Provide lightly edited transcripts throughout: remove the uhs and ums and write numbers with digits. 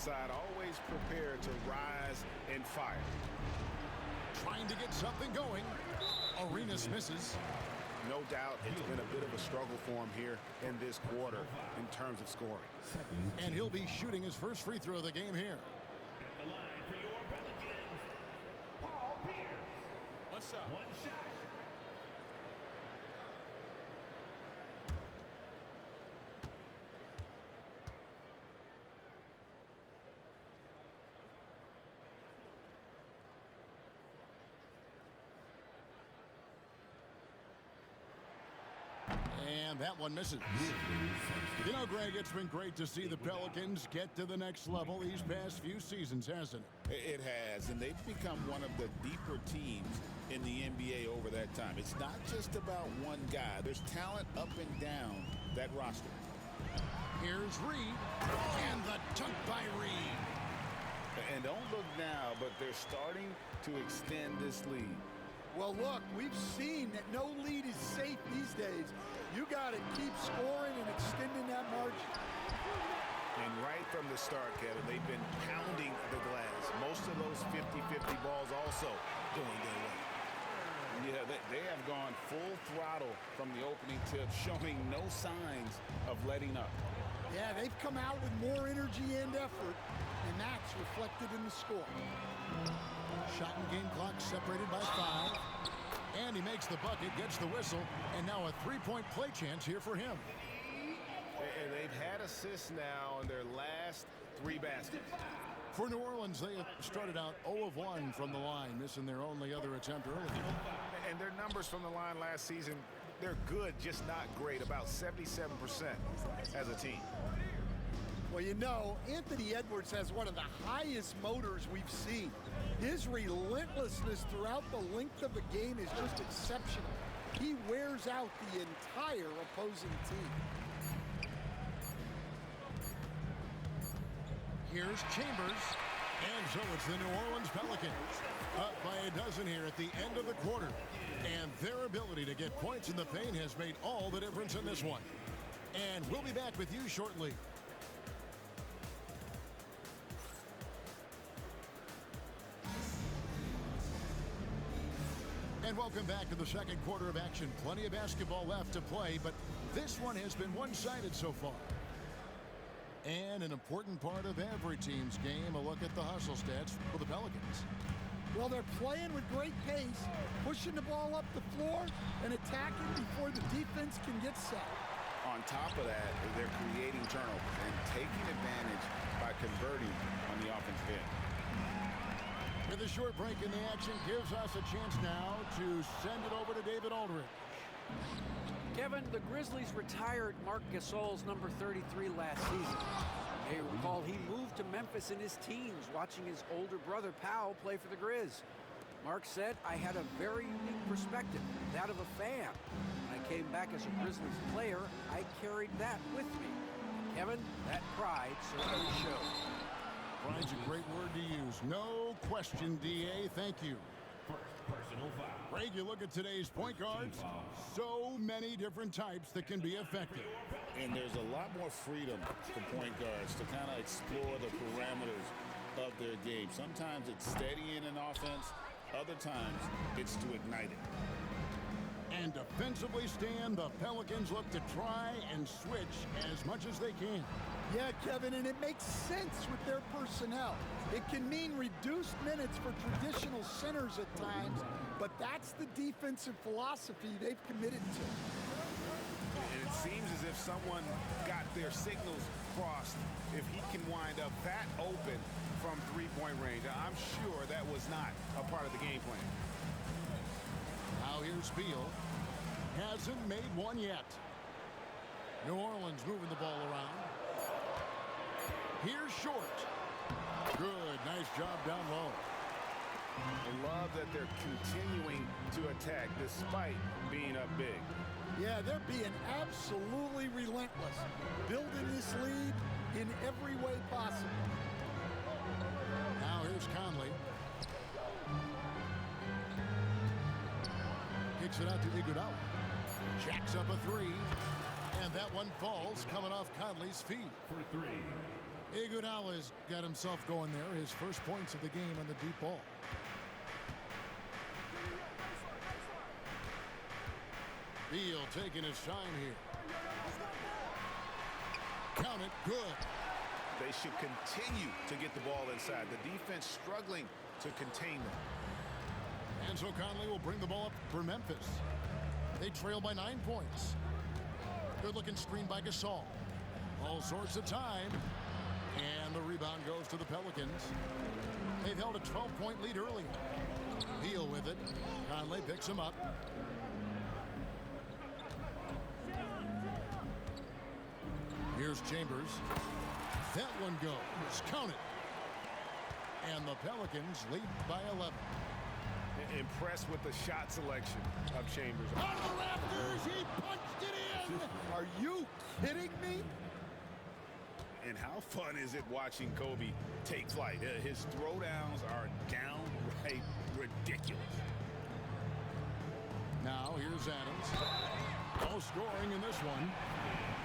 side, always prepared to rise and fire. Trying to get something going. Arenas misses. No doubt it's been a bit of a struggle for him here in this quarter in terms of scoring. And he'll be shooting his first free throw of the game here. At the line for your Pelicans, Paul Pierce. What's up? One shot. And that one misses. You know, Greg, it's been great to see the Pelicans get to the next level these past few seasons, hasn't it? It has, and they've become one of the deeper teams in the NBA over that time. It's not just about one guy. There's talent up and down that roster. Here's Reed, and the dunk by Reed. And don't look now, but they're starting to extend this lead. Well, look, we've seen that no lead is safe these days. You got to keep scoring and extending that margin. And right from the start, Kevin, they've been pounding the glass. Most of those 50-50 balls also going their way. Yeah, they have gone full throttle from the opening tip, showing no signs of letting up. Yeah, they've come out with more energy and effort, and that's reflected in the score. Shot and game clock separated by 5. And he makes the bucket, gets the whistle, and now a three-point play chance here for him. And they've had assists now in their last 3 baskets. For New Orleans, they have started out 0 of 1 from the line, missing their only other attempt early. And their numbers from the line last season, they're good, just not great, about 77% as a team. Well, you know, Anthony Edwards has one of the highest motors we've seen. His relentlessness throughout the length of the game is just exceptional. He wears out the entire opposing team. Here's Chambers, and so it's the New Orleans Pelicans. Up by a dozen here at the end of the quarter. And their ability to get points in the paint has made all the difference in this one. And we'll be back with you shortly. And welcome back to the second quarter of action. Plenty of basketball left to play, but this one has been one-sided so far. And an important part of every team's game, a look at the hustle stats for the Pelicans. Well, they're playing with great pace, pushing the ball up the floor and attacking before the defense can get set. On top of that, they're creating turnovers and taking advantage by converting on the offensive end. With a short break in the action, gives us a chance now to send it over to David Aldridge. Kevin, the Grizzlies retired Marc Gasol's number 33 last season. You may recall he moved to Memphis in his teens, watching his older brother Pau play for the Grizz. Marc said, "I had a very unique perspective, that of a fan. When I came back as a Grizzlies player, I carried that with me." Kevin, that pride certainly showed. Pride's a great word to use. No question, D.A. Thank you. First personal foul. Greg, you look at today's point guards, so many different types that can be effective. And there's a lot more freedom for point guards to kind of explore the parameters of their game. Sometimes it's steadying an offense. Other times it's to ignite it. And defensively, Stan, the Pelicans look to try and switch as much as they can. Yeah, Kevin, and it makes sense with their personnel. It can mean reduced minutes for traditional centers at times, but that's the defensive philosophy they've committed to. And it seems as if someone got their signals crossed. If he can wind up that open from three-point range, I'm sure that was not a part of the game plan. Now here's Beal. Hasn't made one yet. New Orleans moving the ball around. Here's Short. Good, nice job down low. I love that they're continuing to attack despite being up big. Yeah, they're being absolutely relentless, building this lead in every way possible. Now here's Conley. Kicks it out to Iguodala. Jacks up a three. And that one falls, coming off Conley's feet. For three. Iguodala's got himself going there. His first points of the game on the deep ball. Beal taking his time here. Count it, good. They should continue to get the ball inside. The defense struggling to contain them. Enzo Conley will bring the ball up for Memphis. They trail by 9 points. Good looking screen by Gasol. All sorts of time. And the rebound goes to the Pelicans. They've held a 12-point lead early. Beal with it. Conley picks him up. Here's Chambers. That one goes. Count it. And the Pelicans lead by 11. Impressed with the shot selection of Chambers. On the rafters, he punched it in. Are you kidding me? And how fun is it watching Kobe take flight? His throwdowns are downright ridiculous. Now here's Adams. No scoring in this one.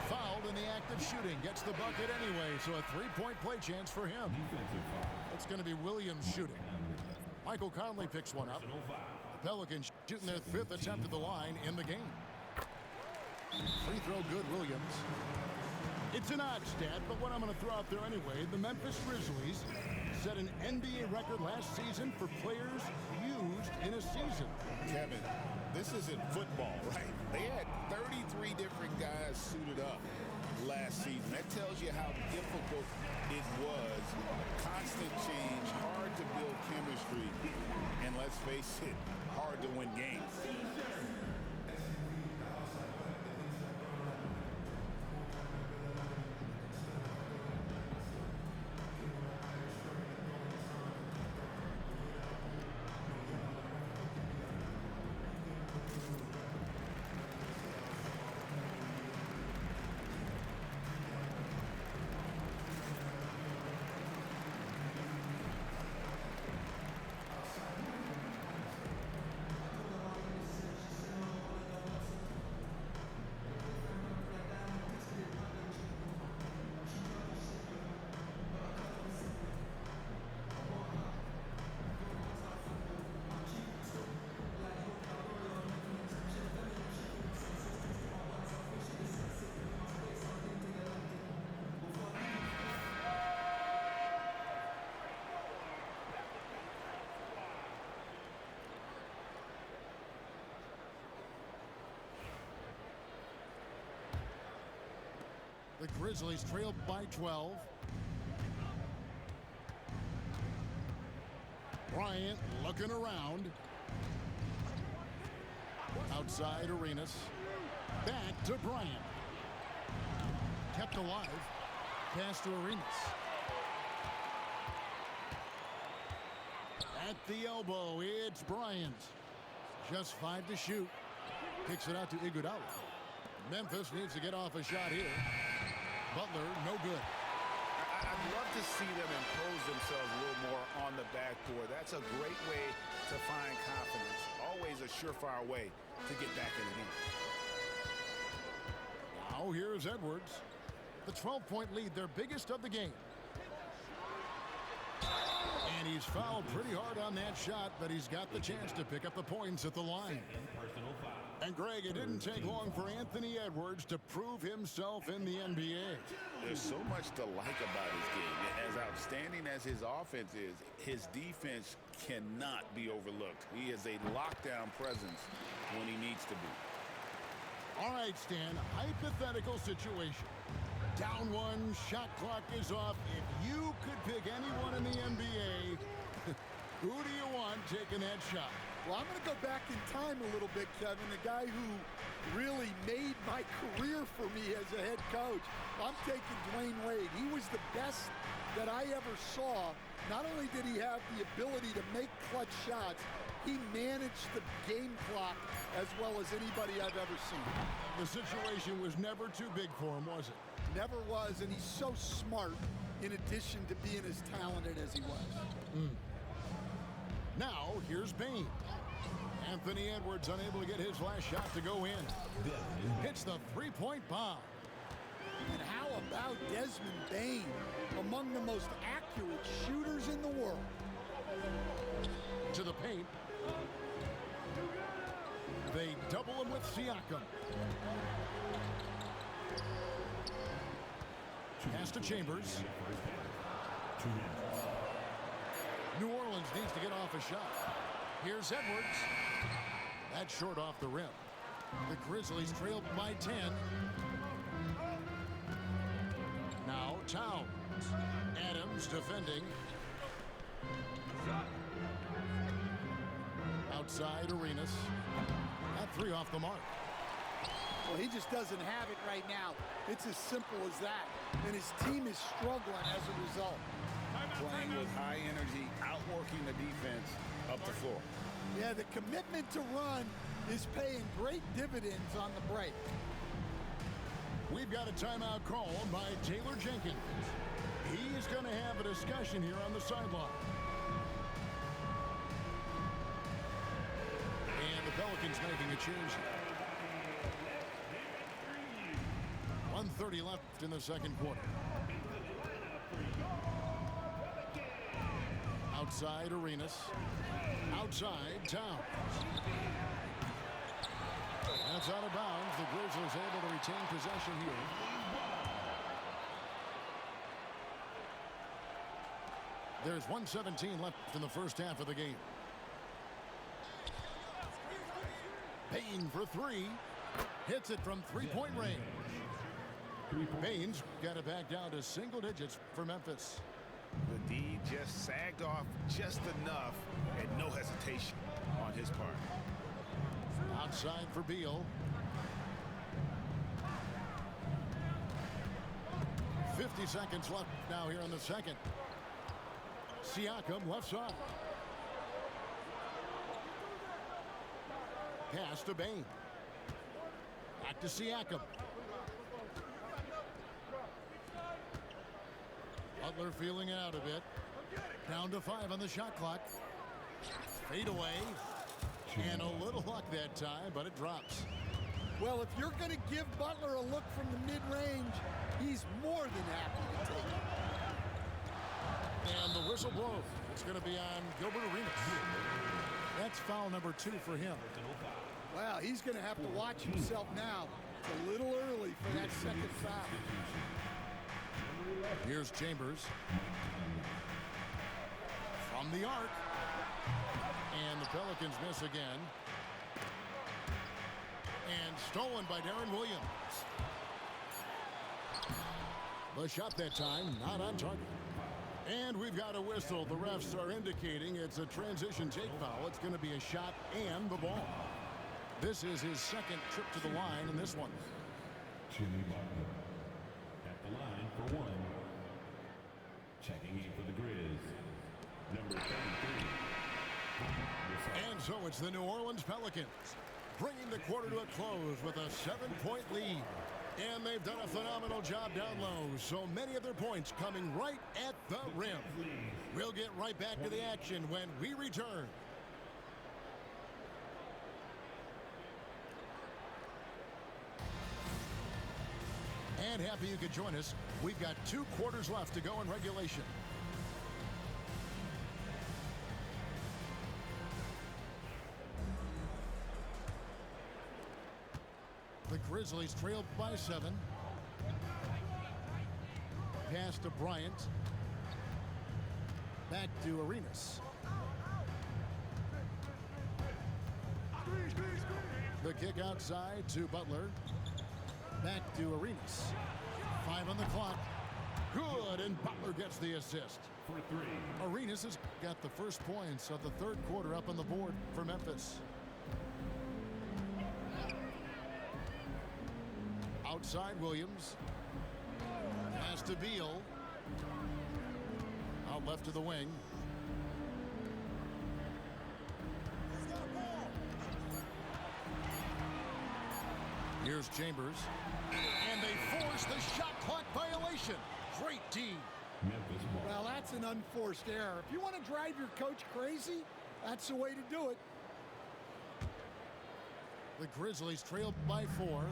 Fouled in the act of shooting. Gets the bucket anyway, so a 3-point play chance for him. It's going to be Williams shooting. Michael Conley picks one up. The Pelicans shooting their 5th attempt at the line in the game. Free throw good, Williams. It's an odd stat, but what I'm going to throw out there anyway, the Memphis Grizzlies set an NBA record last season for players used in a season. Kevin, this isn't football, right? They had 33 different guys suited up last season. That tells you how difficult it was. Constant change, hard to build chemistry, and let's face it, hard to win games. The Grizzlies trail by 12. Bryant looking around. Outside Arenas. Back to Bryant. Kept alive. Pass to Arenas. At the elbow, it's Bryant. Just 5 to shoot. Kicks it out to Iguodala. Memphis needs to get off a shot here. Butler, no good. I'd love to see them impose themselves a little more on the backboard. That's a great way to find confidence. Always a surefire way to get back in the game. Now here's Edwards. The 12-point lead, their biggest of the game. And he's fouled pretty hard on that shot, but he's got the chance to pick up the points at the line. And Greg, it didn't take long for Anthony Edwards to prove himself in the NBA. There's so much to like about his game. As outstanding as his offense is, his defense cannot be overlooked. He is a lockdown presence when he needs to be. All right, Stan, hypothetical situation. Down 1, shot clock is off. If you could pick anyone in the NBA, who do you want taking that shot? Well, I'm going to go back in time a little bit, Kevin. The guy who really made my career for me as a head coach. I'm taking Dwayne Wade. He was the best that I ever saw. Not only did he have the ability to make clutch shots, he managed the game clock as well as anybody I've ever seen. The situation was never too big for him, was it? Never was, and he's so smart in addition to being as talented as he was. Now, here's Bane. Anthony Edwards unable to get his last shot to go in. Hits the 3-point bomb. And how about Desmond Bane? A among the most accurate shooters in the world. To the paint. They double him with Siakam. Pass to Chambers. New Orleans needs to get off a shot. Here's Edwards. That's short off the rim. The Grizzlies trailed by 10. Now Towns. Adams defending. Outside Arenas. That three off the mark. Well, he just doesn't have it right now. It's as simple as that. And his team is struggling as a result. Playing with high energy, outworking the defense up the floor. Yeah, the commitment to run is paying great dividends on the break. We've got a timeout called by Taylor Jenkins. He's going to have a discussion here on the sideline. And the Pelicans making a change. 1:30 left in the second quarter. Outside Arenas. Outside Towns. That's out of bounds. The Grizzlies able to retain possession here. There's 1:17 left in the first half of the game. Payne for three. Hits it from three-point range. Payne's got it back down to single digits for Memphis. The D just sagged off just enough and no hesitation on his part. Outside for Beal. 50 seconds left now here in the second. Siakam left side. Pass to Bane. Back to Siakam. Butler feeling it out a bit. Down to 5 on the shot clock. Fade away. And a little luck that time, but it drops. Well, if you're going to give Butler a look from the mid-range, he's more than happy to take it. And the whistle blows. It's going to be on Gilbert Arenas. That's foul number 2 for him. Well, he's going to have to watch himself now. It's a little early for that second foul. Here's Chambers. From the arc. And the Pelicans miss again. And stolen by Darren Williams. The shot that time, not on target. And we've got a whistle. The refs are indicating it's a transition take foul. It's going to be a shot and the ball. This is his second trip to the line in this one. Jimmy Butler at the line for one. Checking in for the Grizz, number 33. And so it's the New Orleans Pelicans bringing the quarter to a close with a 7-point lead. And they've done a phenomenal job down low. So many of their points coming right at the rim. We'll get right back to the action when we return. And happy you could join us. We've got 2 quarters left to go in regulation. The Grizzlies trailed by 7. Pass to Bryant. Back to Arenas. The kick outside to Butler. Back to Arenas. 5 on the clock. Good, and Butler gets the assist. For 3. Arenas has got the first points of the third quarter up on the board for Memphis. Outside Williams. Pass to Beal. Out left to the wing. Here's Chambers. And they force the shot clock violation. Great D. Memphis ball. Well, that's an unforced error. If you want to drive your coach crazy, that's the way to do it. The Grizzlies trailed by 4.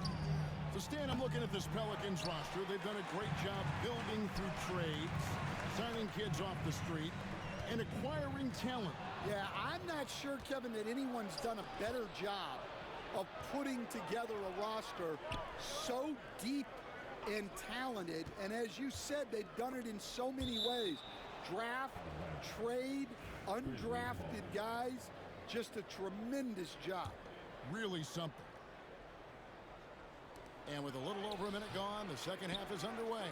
So, Stan, I'm looking at this Pelicans roster. They've done a great job building through trades, signing kids off the street, and acquiring talent. Yeah, I'm not sure, Kevin, that anyone's done a better job of putting together a roster so deep and talented. And as you said, they've done it in so many ways. Draft, trade, undrafted guys. Just a tremendous job. Really something. And with a little over a minute gone, the second half is underway.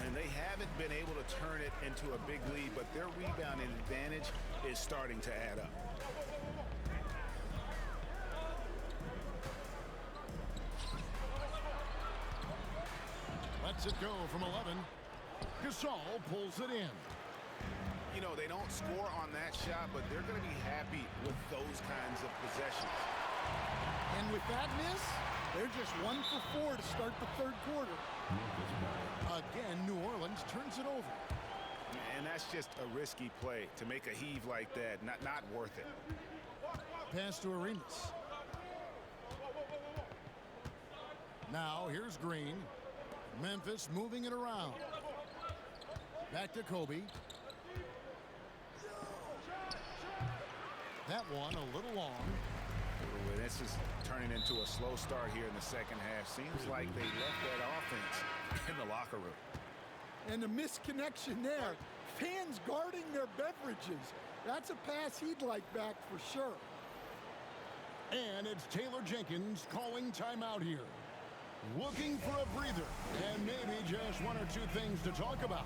And they haven't been able to turn it into a big lead, but their rebounding advantage is starting to add up. Lets it go from 11. Gasol pulls it in. You know, they don't score on that shot, but they're going to be happy with those kinds of possessions. And with that miss, they're just 1 for 4 to start the third quarter. Again, New Orleans turns it over. And that's just a risky play. To make a heave like that, not worth it. Pass to Arenas. Now, here's Green. Memphis moving it around. Back to Kobe. That one a little long. Ooh, this is turning into a slow start here in the second half. Seems like they left that offense in the locker room. And the misconnection there. Fans guarding their beverages. That's a pass he'd like back for sure. And it's Taylor Jenkins calling timeout here. Looking for a breather. And maybe just one or two things to talk about.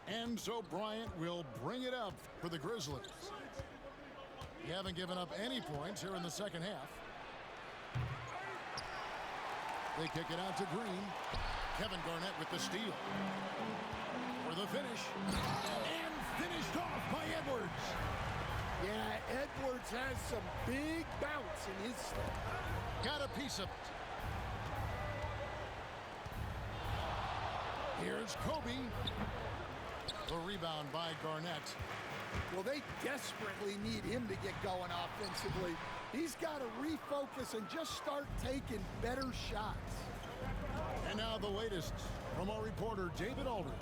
And so Bryant will bring it up for the Grizzlies. They haven't given up any points here in the second half. They kick it out to Green. Kevin Garnett with the steal. For the finish. And finished off by Edwards. Yeah, Edwards has some big bounce in his step. Got a piece of it. Here's Kobe. The rebound by Garnett. Well, they desperately need him to get going offensively. He's got to refocus and just start taking better shots. And now the latest from our reporter, David Aldridge.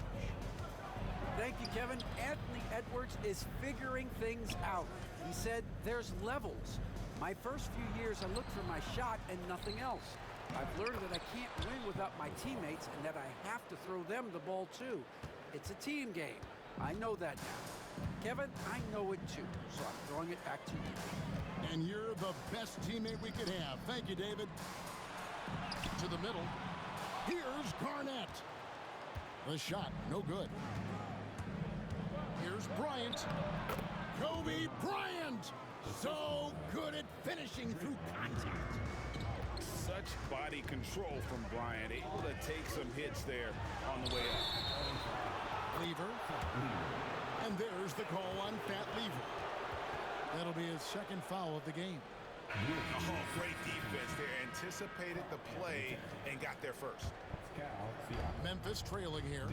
Thank you, Kevin. Anthony Edwards is figuring things out. He said there's levels. My first few years, I looked for my shot and nothing else. I've learned that I can't win without my teammates and that I have to throw them the ball too. It's a team game. I know that now. Kevin, I know it too, so I'm throwing it back to you. And you're the best teammate we could have. Thank you, David. To the middle. Here's Garnett. The shot, no good. Here's Bryant. Kobe Bryant. So good at finishing through contact. Such body control from Bryant, able to take some hits there on the way up. Lever. And there's the call on Fat Lever. That'll be his second foul of the game. Oh, great defense there. Anticipated the play and got there first. Memphis trailing here.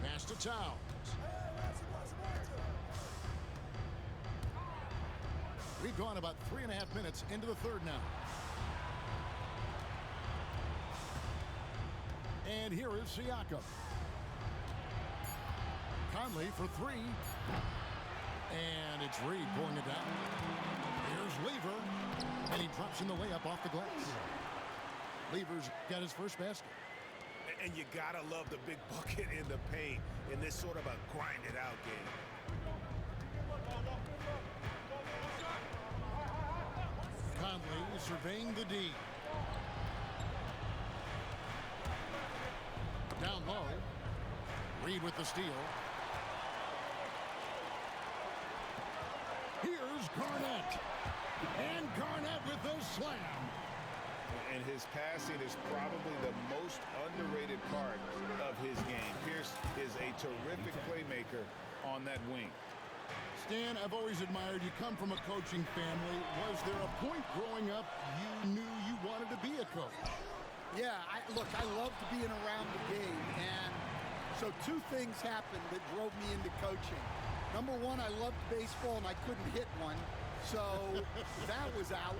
Pass to Towns. We've gone about 3.5 minutes into the third now. And here is Siakam. Conley for three. And it's Reed pulling it down. Here's Lever. And he drops in the layup off the glass. Lever's got his first basket. And you gotta love the big bucket in the paint in this sort of a grind-it-out game. Conley surveying the D. Down low. Reed with the steal. Here's Garnett. And Garnett with the slam. And his passing is probably the most underrated part of his game. Pierce is a terrific playmaker on that wing. Stan, I've always admired you. Come from a coaching family. Was there a point growing up you knew you wanted to be a coach? Yeah, look, I loved being around the game, and so two things happened that drove me into coaching. Number one, I loved baseball, and I couldn't hit one, so that was out.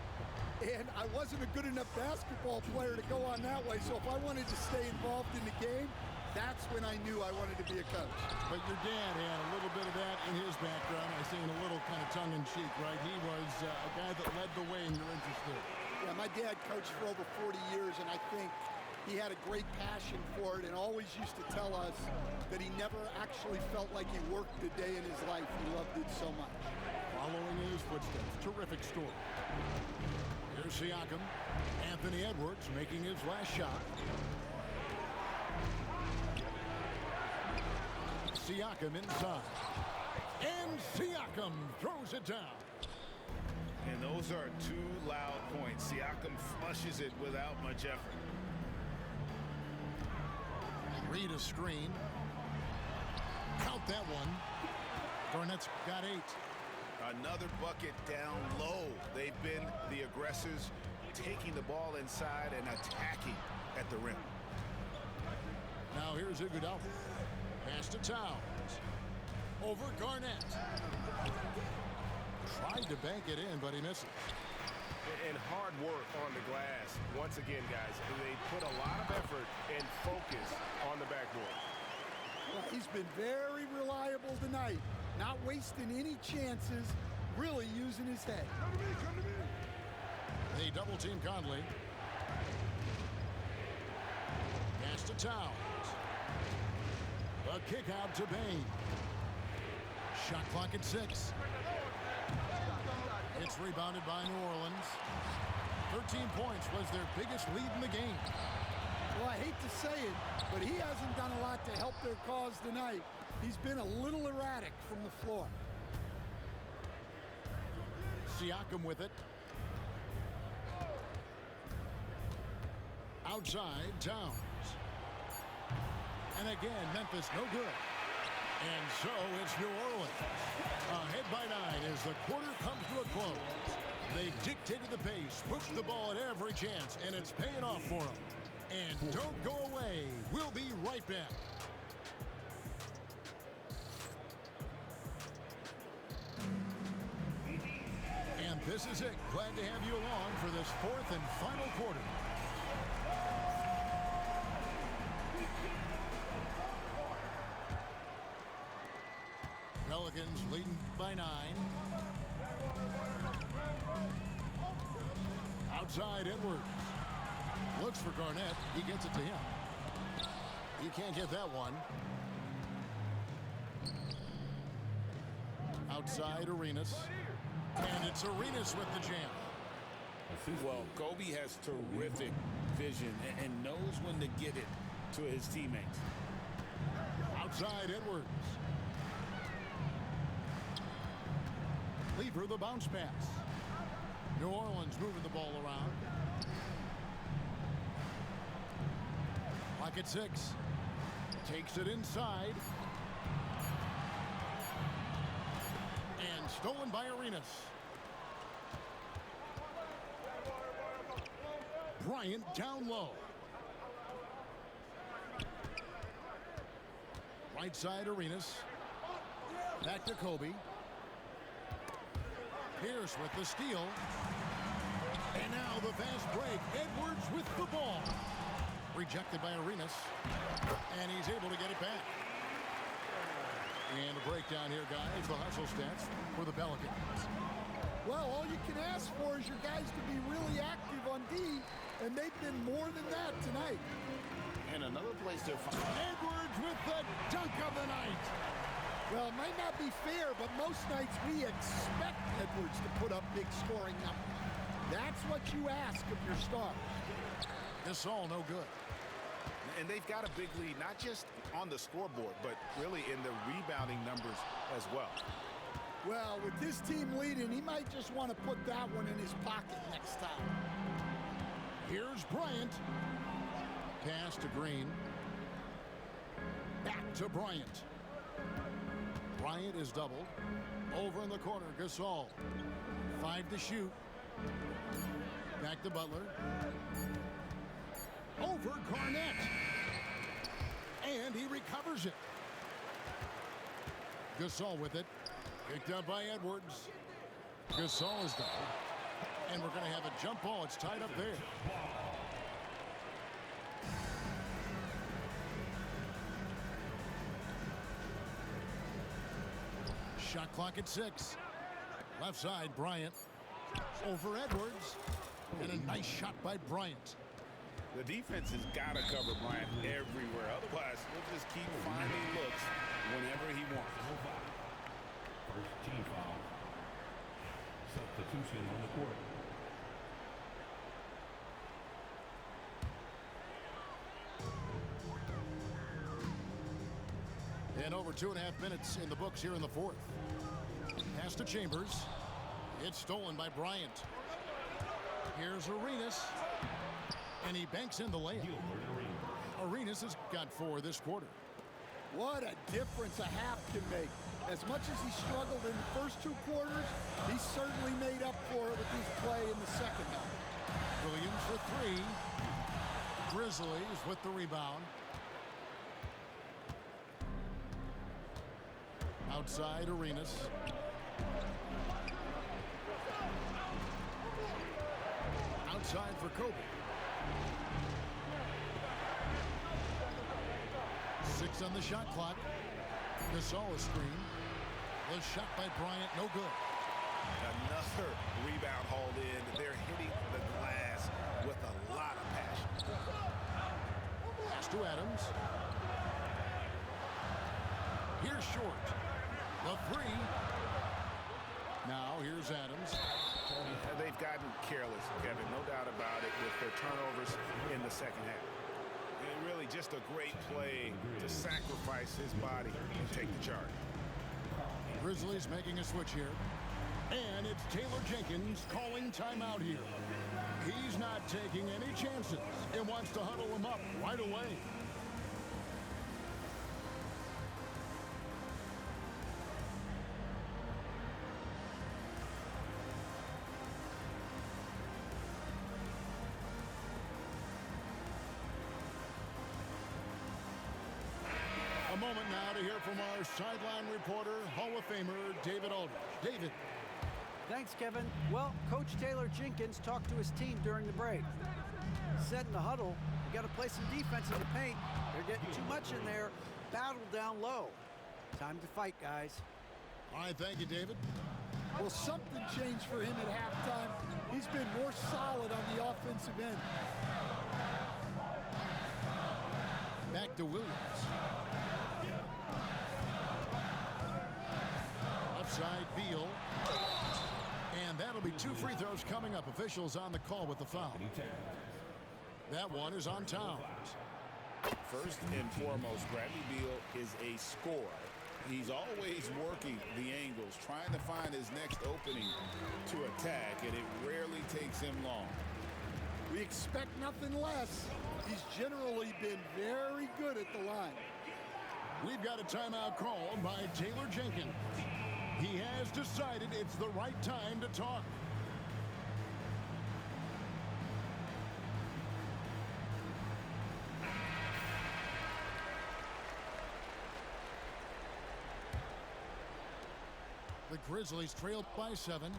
And I wasn't a good enough basketball player to go on that way, so if I wanted to stay involved in the game, that's when I knew I wanted to be a coach. But your dad had a little bit of that in his background. I say in a little kind of tongue-in-cheek, right? He was a guy that led the way, and you're interested. Yeah, my dad coached for over 40 years, and I think he had a great passion for it and always used to tell us that he never actually felt like he worked a day in his life. He loved it so much. Following in his footsteps, terrific story. Here's Siakam. Anthony Edwards making his last shot. Siakam inside. And Siakam throws it down. And those are two loud points. Siakam flushes it without much effort. Reed a screen. Count that one. Garnett's got 8. Another bucket down low. They've been the aggressors, taking the ball inside and attacking at the rim. Now here's Iguodala. Pass to Towns. Over Garnett. Tried to bank it in, but he misses. And hard work on the glass. Once again, guys, they put a lot of effort and focus on the backboard. Well, he's been very reliable tonight. Not wasting any chances, really using his head. Come to me. They double team Conley. Pass to Towns. A kick out to Bain. Shot clock at 6. It's rebounded by New Orleans. 13 points was their biggest lead in the game. Well, I hate to say it, but he hasn't done a lot to help their cause tonight. He's been a little erratic from the floor. Siakam with it. Outside, Towns. And again, Memphis no good. And so it's New Orleans. Ahead by 9 as the quarter comes to a close. They've dictated the pace, pushed the ball at every chance, and it's paying off for them. And don't go away. We'll be right back. And this is it. Glad to have you along for this 4th and final quarter. Pelicans leading by 9. Outside Edwards. Looks for Garnett. He gets it to him. He can't get that one. Outside Arenas. And it's Arenas with the jam. Well, Kobe has terrific vision and knows when to get it to his teammates. Outside Edwards. Lever the bounce pass. New Orleans moving the ball around. Clock at 6. Takes it inside. And stolen by Arenas. Bryant down low. Right side Arenas. Back to Kobe. Pierce with the steal. And now the fast break. Edwards with the ball. Rejected by Arenas. And he's able to get it back. And a breakdown here, guys. The hustle stats for the Pelicans. Well, all you can ask for is your guys to be really active on D, and they've been more than that tonight. And another place they're Edwards with the dunk of the night. Well, it might not be fair, but most nights we expect Edwards to put up big scoring numbers. That's what you ask of your stars. Gasol, no good. And they've got a big lead, not just on the scoreboard, but really in the rebounding numbers as well. Well, with this team leading, he might just want to put that one in his pocket next time. Here's Bryant. Pass to Green. Back to Bryant. Bryant is doubled. Over in the corner, Gasol. 5 to shoot. Back to Butler. Over Garnett. And he recovers it. Gasol with it. Picked up by Edwards. Gasol is doubled. And we're going to have a jump ball. It's tied up there. Shot clock at 6. Left side, Bryant. Over Edwards. And a nice shot by Bryant. The defense has got to cover Bryant everywhere. Otherwise, he'll just keep finding looks whenever he wants. First team foul. Substitution on the court. And over 2.5 minutes in the books here in the fourth. Pass to Chambers. It's stolen by Bryant. Here's Arenas. And he banks in the layup. Arenas has got 4 this quarter. What a difference a half can make. As much as he struggled in the first 2 quarters, he certainly made up for it with his play in the second half. Williams for 3. Grizzlies with the rebound. Outside Arenas. Outside for Kobe. 6 on the shot clock. Gasol is screen. The shot by Bryant, no good. Another rebound hauled in. They're hitting the glass with a lot of passion. Pass to Adams. Here's Short. The 3. Now here's Adams. They've gotten careless, Kevin, no doubt about it, with their turnovers in the second half. And really just a great play to sacrifice his body and take the charge. Grizzlies making a switch here. And it's Taylor Jenkins calling timeout here. He's not taking any chances and wants to huddle him up right away. A moment now to hear from our sideline reporter, Hall of Famer David Aldridge. David. Thanks, Kevin. Well, Coach Taylor Jenkins talked to his team during the break. He said in the huddle, we got to play some defense in the paint. They're getting too much in there. Battle down low. Time to fight, guys. All right, thank you, David. Well, something changed for him at halftime. He's been more solid on the offensive end. Back to Williams. Upside Beal. And that'll be 2 free throws coming up. Officials on the call with the foul. That one is on Towns. First and foremost, Bradley Beal is a scorer. He's always working the angles, trying to find his next opening to attack, and it rarely takes him long. We expect nothing less. He's generally been very good at the line. We've got a timeout called by Taylor Jenkins. He has decided it's the right time to talk. The Grizzlies trailed by 7.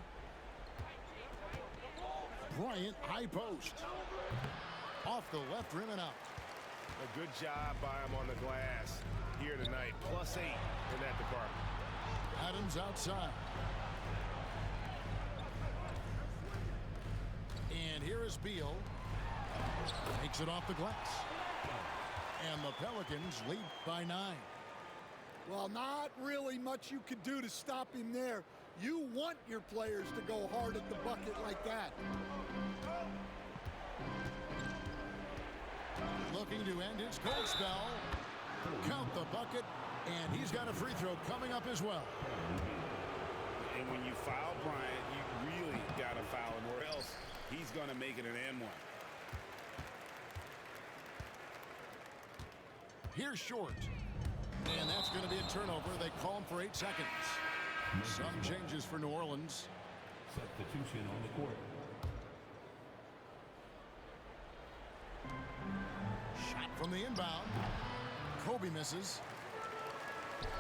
Bryant, high post. Off the left rim and out. A good job by him on the glass here tonight. +8 in that department. Adams outside. And here is Beal. Takes it off the glass. And the Pelicans lead by 9. Well, not really much you could do to stop him there. You want your players to go hard at the bucket like that. Looking to end his cold spell. Count the bucket, and he's got a free throw coming up as well. And when you foul Bryant, you really got to foul him, or else he's going to make it an and one. Here's Short. And that's going to be a turnover. They call him for 8 seconds. Some changes for New Orleans. Substitution on the court. Shot from the inbound. Kobe misses.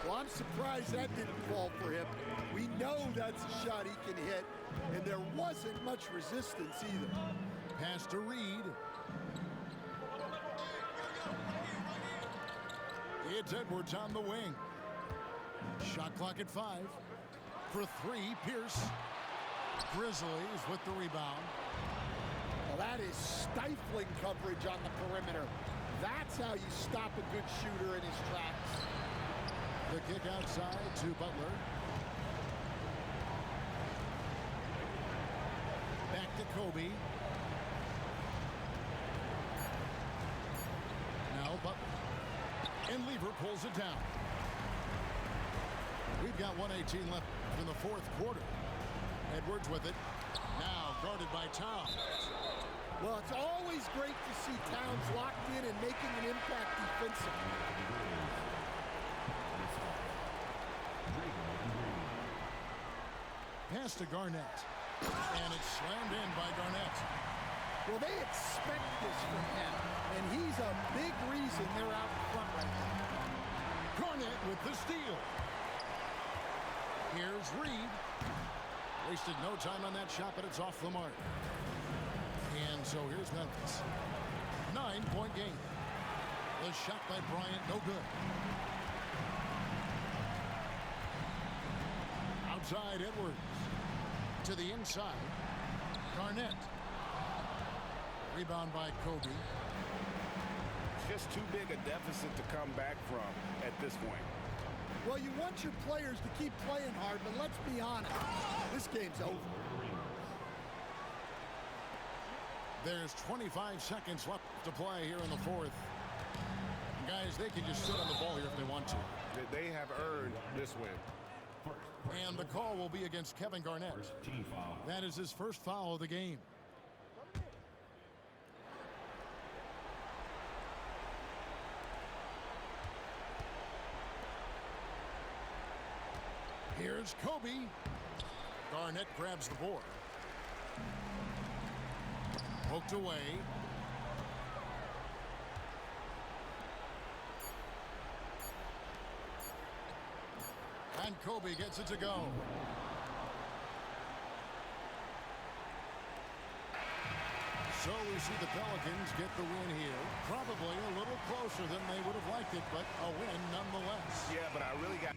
Well, I'm surprised that didn't fall for him. We know that's a shot he can hit, and there wasn't much resistance either. Pass to Reed. It's Edwards on the wing. Shot clock at 5. For 3, Pierce. Grizzlies with the rebound. Well, that is stifling coverage on the perimeter. That's how you stop a good shooter in his tracks. The kick outside to Butler. Back to Kobe. Now Butler. And Lever pulls it down. We've got 1:18 left in the fourth quarter. Edwards with it. Now guarded by Towns. Well, it's always great to see Towns locked in and making an impact defensively. Pass to Garnett. And it's slammed in by Garnett. Well, they expect this from him, and he's a big reason they're out in front right now. Garnett with the steal. Here's Reed. Wasted no time on that shot, but it's off the mark. And so here's Memphis. 9-point game. The shot by Bryant, no good. Outside Edwards. To the inside. Garnett. Rebound by Kobe. Just too big a deficit to come back from at this point. Well, you want your players to keep playing hard, but let's be honest. This game's over. There's 25 seconds left to play here in the fourth. Guys, they can just sit on the ball here if they want to. They have earned this win. And the call will be against Kevin Garnett. Team foul. That is his first foul of the game. Here's Kobe. Garnett grabs the board. Poked away. And Kobe gets it to go. So we see the Pelicans get the win here. Probably a little closer than they would have liked it, but a win nonetheless. Yeah, but I really got